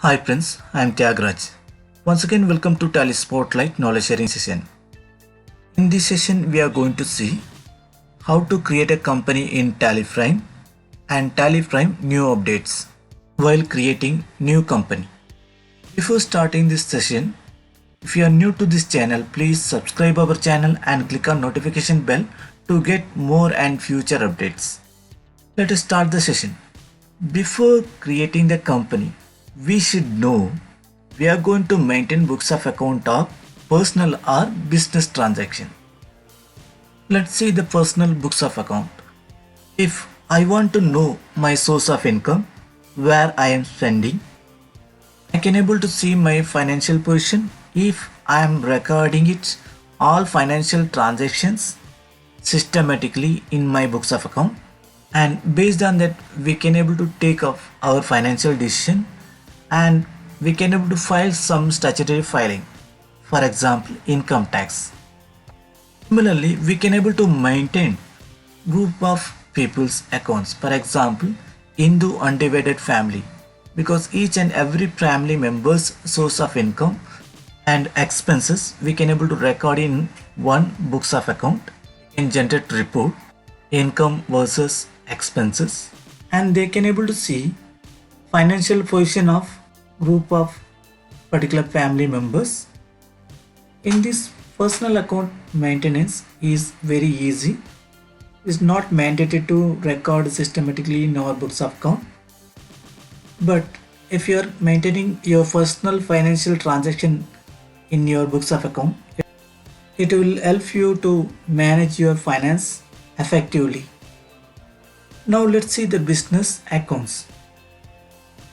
Hi friends, I am Tyagiraj. Once again welcome to Tally Spotlight Knowledge Sharing Session. In this session we are going to see how to create a company in TallyFrame and TallyFrame new updates while creating new company. Before starting this session, if you are new to this channel, please subscribe our channel and click on notification bell to get more and future updates. Let us start the session. Before creating the company, we should know we are going to maintain books of account of personal or business transaction. Let's see the personal books of account. If I want to know my source of income, where I am spending, I can able to see my financial position if I am recording it all financial transactions systematically in my books of account, and based on that we can able to take off our financial decision, and we can able to file some statutory filing, for example income tax. Similarly, we can able to maintain group of people's accounts, for example Hindu undivided family, because each and every family member's source of income and expenses we can able to record in one books of account, in generate report income versus expenses, and they can able to see financial position of group of particular family members. In this, personal account maintenance is very easy. It's not mandated to record systematically in our books of account. But if you are maintaining your personal financial transaction in your books of account, it will help you to manage your finance effectively. Now let's see the business accounts.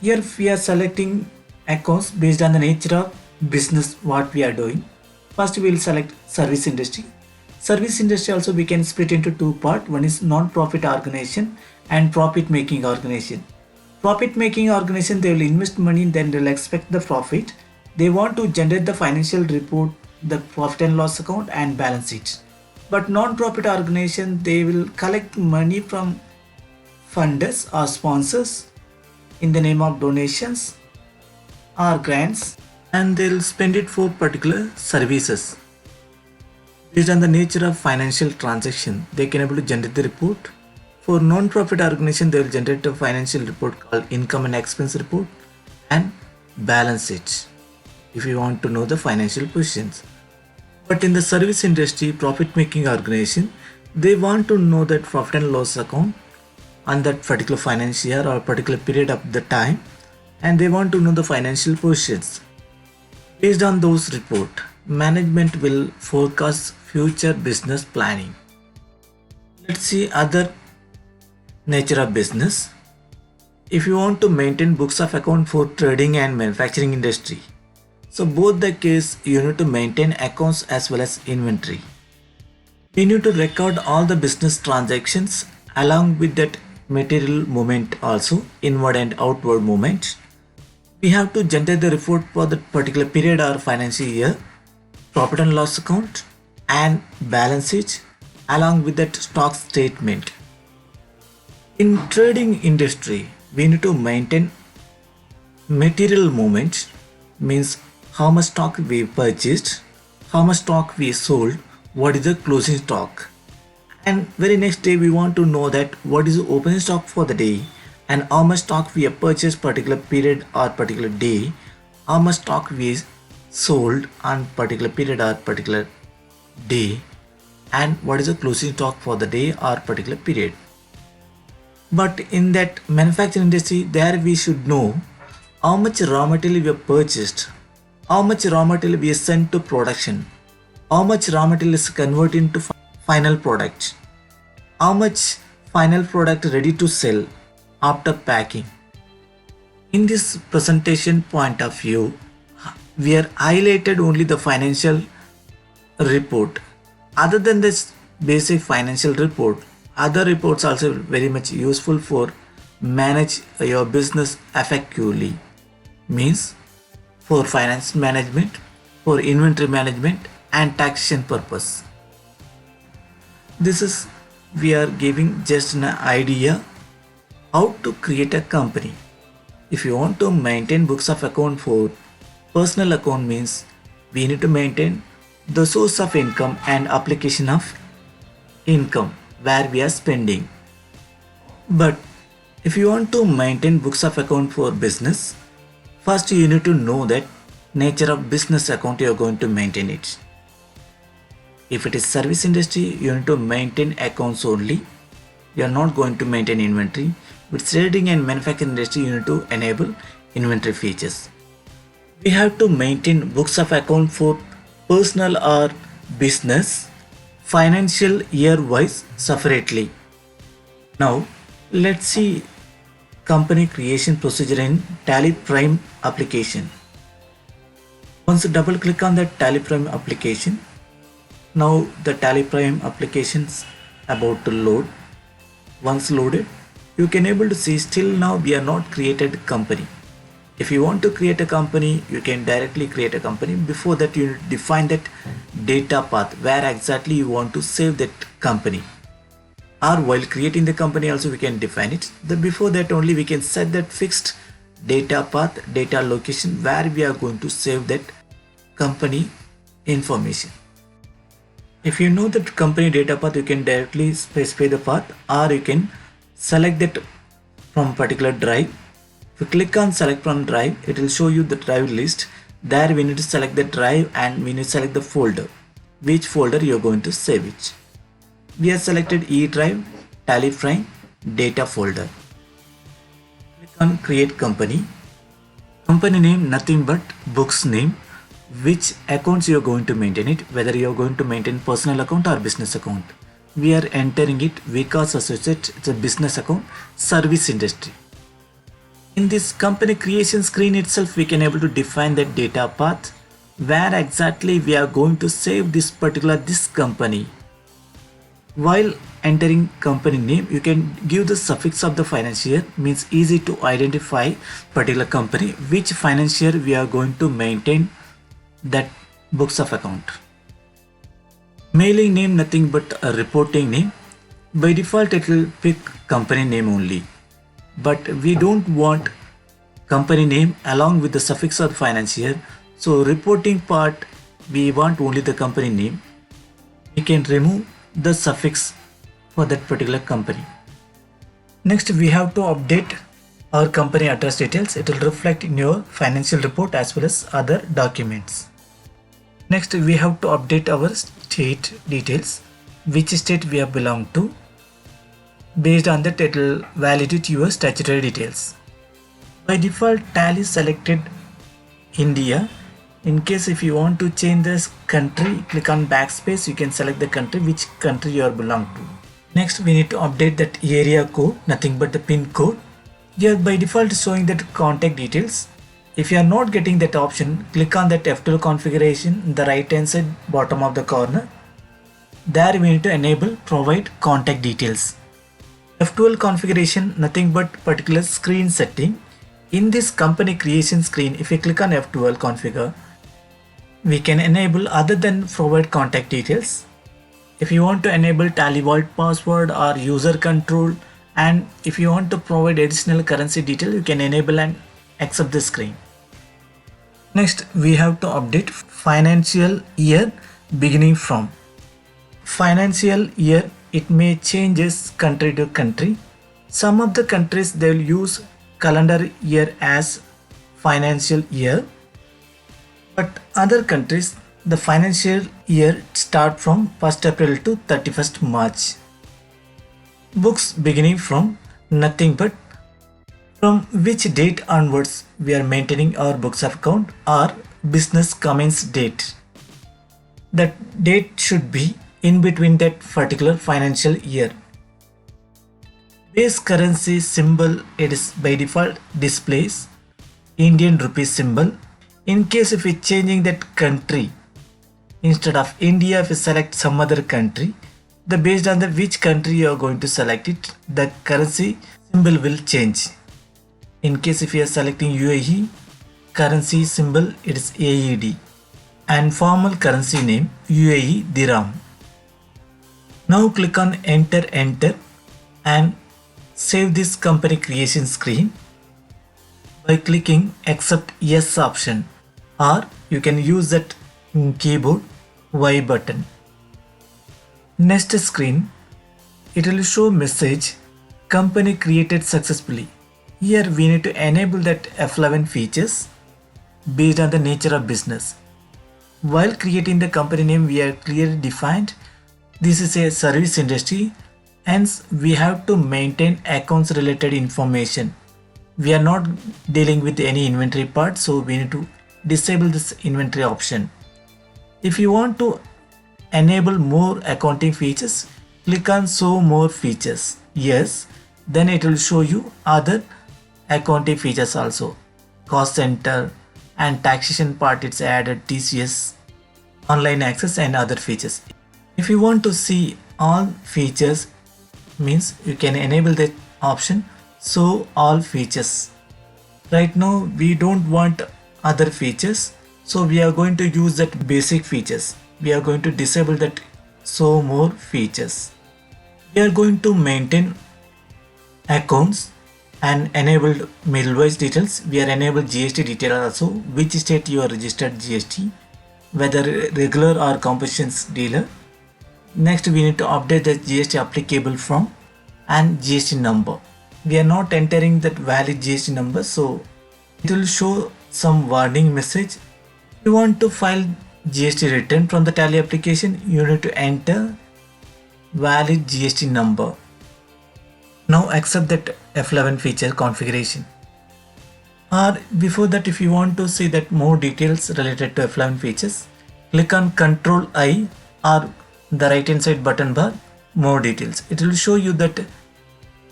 Here we are selecting accounts based on the nature of business what we are doing. First we will select service industry. Service industry also we can split into two parts. One is non-profit organization and profit making organization. Profit making organization, they will invest money, then they will expect the profit. They want to generate the financial report, the profit and loss account and balance sheet. But non-profit organization, they will collect money from funders or sponsors in the name of donations or grants, and they'll spend it for particular services. Based on the nature of financial transaction, they can able to generate the report. For non-profit organization, they will generate a financial report called income and expense report and balance sheet if you want to know the financial positions. But in the service industry, profit making organization, they want to know that profit and loss account on that particular financial year or particular period of the time, and they want to know the financial positions. Based on those report, management will forecast future business planning. Let's see other nature of business. If you want to maintain books of account for trading and manufacturing industry, so both the case you need to maintain accounts as well as inventory. We need to record all the business transactions along with that material movement also, inward and outward movement. We have to generate the report for that particular period or financial year, profit and loss account and balance sheet along with that stock statement. In trading industry, we need to maintain material movement, means how much stock we purchased, how much stock we sold, what is the closing stock. And very next day we want to know that what is the opening stock for the day and how much stock we have purchased particular period or particular day, how much stock we sold on particular period or particular day, and what is the closing stock for the day or particular period. But in that manufacturing industry, there we should know how much raw material we have purchased, how much raw material we have sent to production, how much raw material is converted into final product, how much final product ready to sell after packing. In this presentation point of view, we are highlighted only the financial report. Other than this basic financial report, other reports also very much useful for manage your business effectively, means for finance management, for inventory management and taxation purpose. This is, we are giving just an idea how to create a company. If you want to maintain books of account for personal account means we need to maintain the source of income and application of income where we are spending. But if you want to maintain books of account for business, first you need to know that nature of business account you are going to maintain it. If it is service industry, you need to maintain accounts only. You are not going to maintain inventory. With trading and manufacturing industry, you need to enable inventory features. We have to maintain books of account for personal or business financial year wise separately. Now let's see company creation procedure in Tally Prime application. Once you double click on that Tally Prime application, now the Tally Prime application's about to load. Once loaded, you can able to see still now we are not created company. If you want to create a company, you can directly create a company. Before that, you define that data path where exactly you want to save that company. Or while creating the company also we can define it. Before that only we can set that fixed data path, data location where we are going to save that company information. If you know that company data path, you can directly specify the path, or you can select that from particular drive. If you click on select from drive, it will show you the drive list. There we need to select the drive and we need to select the folder, which folder you are going to save it. We have selected E drive, Tally Prime, data folder. Click on create company. Company name nothing but books name. Which accounts you are going to maintain it, whether you are going to maintain personal account or business account. We are entering it Vikas Associates, it's a business account, service industry. In this company creation screen itself, we can able to define that data path where exactly we are going to save this company. While entering company name, you can give the suffix of the financial year, means easy to identify particular company, which financial year we are going to maintain that books of account. Mailing name nothing but a reporting name. By default it will pick company name only, but we don't want company name along with the suffix of financial year. So reporting part we want only the company name. We can remove the suffix for that particular company. Next we have to update our company address details. It will reflect in your financial report as well as other documents. Next we have to update our state details, which state we have belong to. Based on that it will validate your statutory details. By default Tally selected India. In case if you want to change this country, click on backspace, you can select the country, which country you are belong to. Next we need to update that area code, nothing but the pin code. Here by default showing that contact details. If you are not getting that option, click on that F12 configuration in the right hand side bottom of the corner. There we need to enable provide contact details. F12 configuration nothing but particular screen setting. In this company creation screen, if you click on F12 configure, we can enable other than provide contact details. If you want to enable Tally Vault password or user control, and if you want to provide additional currency detail, you can enable and accept the screen. Next we have to update financial year beginning from. Financial year, it may changes country to country. Some of the countries they will use calendar year as financial year, but other countries the financial year start from 1st April to 31st March. Books beginning from nothing but from which date onwards we are maintaining our books of account or business commence date. That date should be in between that particular financial year. Base currency symbol, it is by default displays Indian rupee symbol. In case if we changing that country, instead of India if you select some other country, the based on the which country you are going to select it, the currency symbol will change. In case if you are selecting UAE, currency symbol it is AED and formal currency name UAE Dirham. Now click on enter and save this company creation screen. by clicking accept yes option, or you can use that keyboard Y button. Next screen, it will show message company created successfully. Here we need to enable that F11 features based on the nature of business. While creating the company name, we are clearly defined this is a service industry, hence we have to maintain accounts related information. We are not dealing with any inventory part, so we need to disable this inventory option. If you want to enable more accounting features, click on show more features. Yes, then it will show you other accounting features also. Cost center and taxation part, it's added TCS, online access and other features. If you want to see all features, means you can enable the option show all features. Right now we don't want other features, so we are going to use that basic features. We are going to disable that show more features. We are going to maintain accounts and enabled middle-wise details. We are enabled GST detail also, which state you are registered GST, whether regular or compositions dealer. Next we need to update the GST applicable from and GST number. We are not entering that valid GST number, so it will show some warning message. If you want to file GST return from the Tally application, you need to enter valid GST number. Now accept that F11 feature configuration. Or before that, if you want to see that more details related to F11 features, click on Ctrl I or the right hand side button bar, more details. It will show you that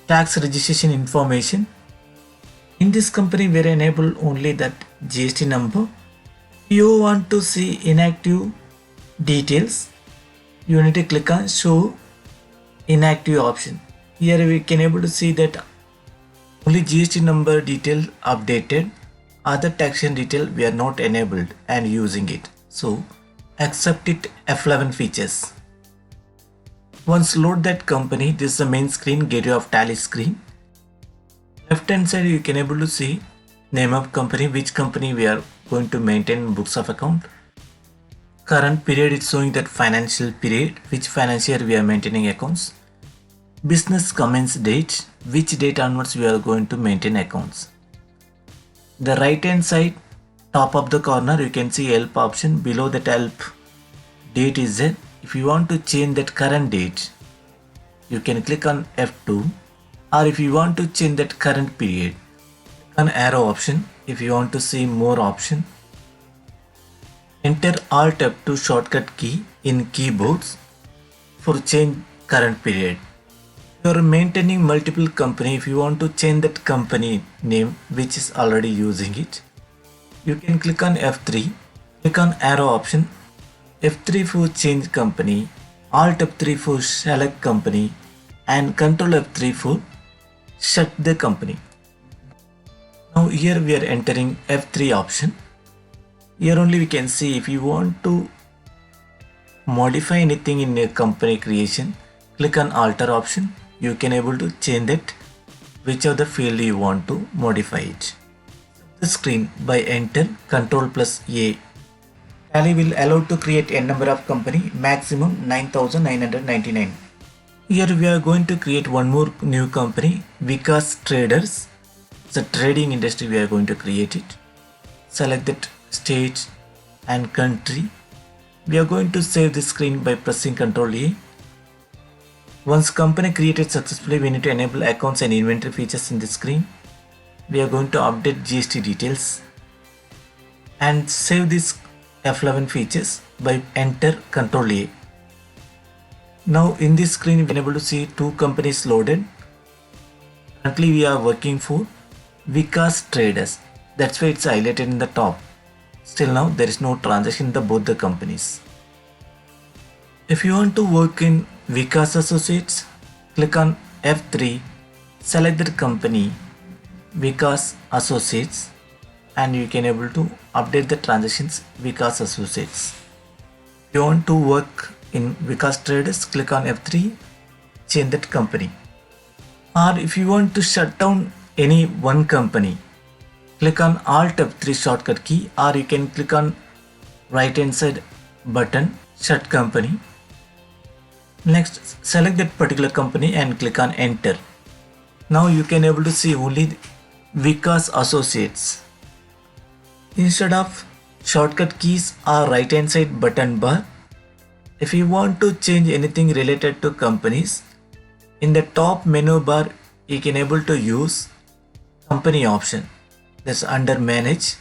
tax registration information. In this company we enable only that GST number. If you want to see inactive details, you need to click on show inactive option. Here we can able to see that only GST number detail updated, other taxation detail we are not enabled and using it. So accept it F11 features. Once load that company, this is the main screen, gateway of Tally screen. Left hand side you can able to see name of company, which company we are going to maintain books of account. Current period, it's showing that financial period, which financial year we are maintaining accounts. Business commence date, which date onwards we are going to maintain accounts. The right hand side top of the corner you can see help option. Below that help date is there. If you want to change that current date, you can click on F2, or if you want to change that current period, click on arrow option. If you want to see more option, enter Alt F2 shortcut key in keyboards for change current period. You are maintaining multiple company. If you want to change that company name which is already using it, you can click on F3, click on arrow option, F3 for change company, Alt F3 for select company, and Control F3 for shut the company. Now here we are entering F3 option. Here only we can see if you want to modify anything in a company creation, click on alter option. You can able to change that which of the field you want to modify it. The screen by enter Ctrl plus A. Tally will allow to create a number of company, maximum 9,999. Here we are going to create one more new company, Vikas Traders. It's a trading industry, we are going to create it. Select that state and country. We are going to save the screen by pressing Ctrl A. Once company created successfully, we need to enable accounts and inventory features in the screen. We are going to update GST details and save this F11 features by enter Ctrl A. Now in this screen we are able to see two companies loaded. Currently we are working for Vikas Traders. That's why it's highlighted in the top. Still now there is no transaction in the both the companies. If you want to work in Vikas Associates, click on F3, select the company Vikas Associates, and you can able to update the transactions Vikas Associates. If you want to work in Vikas Traders, click on F3, change that company. Or if you want to shut down any one company, Click on Alt F3 shortcut key, or you can click on right hand side button Shut Company. Next, select that particular company and click on Enter. Now you can able to see only Vikas Associates. Instead of shortcut keys or right hand side button bar, if you want to change anything related to companies, in the top menu bar you can able to use company option. That's under manage.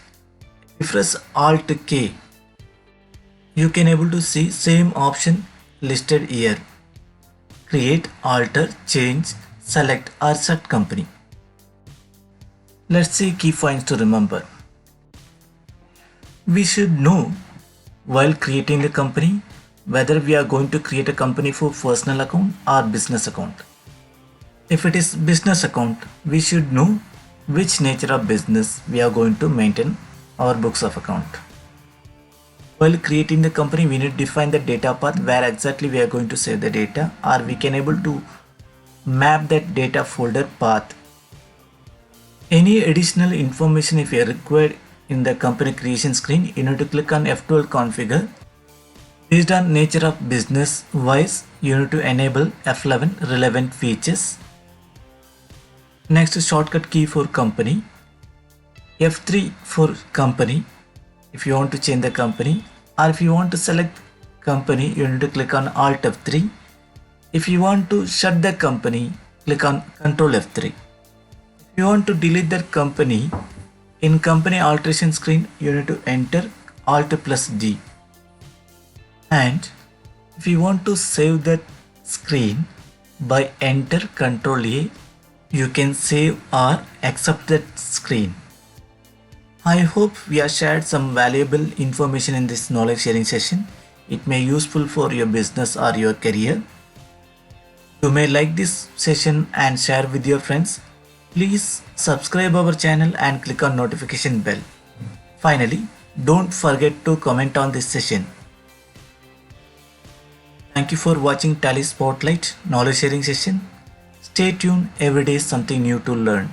If press Alt K, you can able to see same option listed here. Create, alter, change, select or set company. Let's see key points to remember. We should know while creating a company whether we are going to create a company for personal account or business account. If it is business account, we should know which nature of business we are going to maintain our books of account. While creating the company, we need to define the data path where exactly we are going to save the data, or we can able to map that data folder path. Any additional information if you are required in the company creation screen, you need to click on F12 configure. Based on nature of business wise, you need to enable F11 relevant features. Next, shortcut key for company. F3 for company if you want to change the company, or if you want to select company, you need to click on Alt F3. If you want to shut the company, click on Ctrl F3. If you want to delete that company, in company alteration screen, you need to enter Alt plus D. And if you want to save that screen, by enter Ctrl A, you can save or accept that screen. I hope we have shared some valuable information in this knowledge sharing session. It may be useful for your business or your career. You may like this session and share with your friends. Please subscribe our channel and click on notification bell. Finally, don't forget to comment on this session. Thank you for watching Tally Spotlight knowledge sharing session. Stay tuned, every day something new to learn.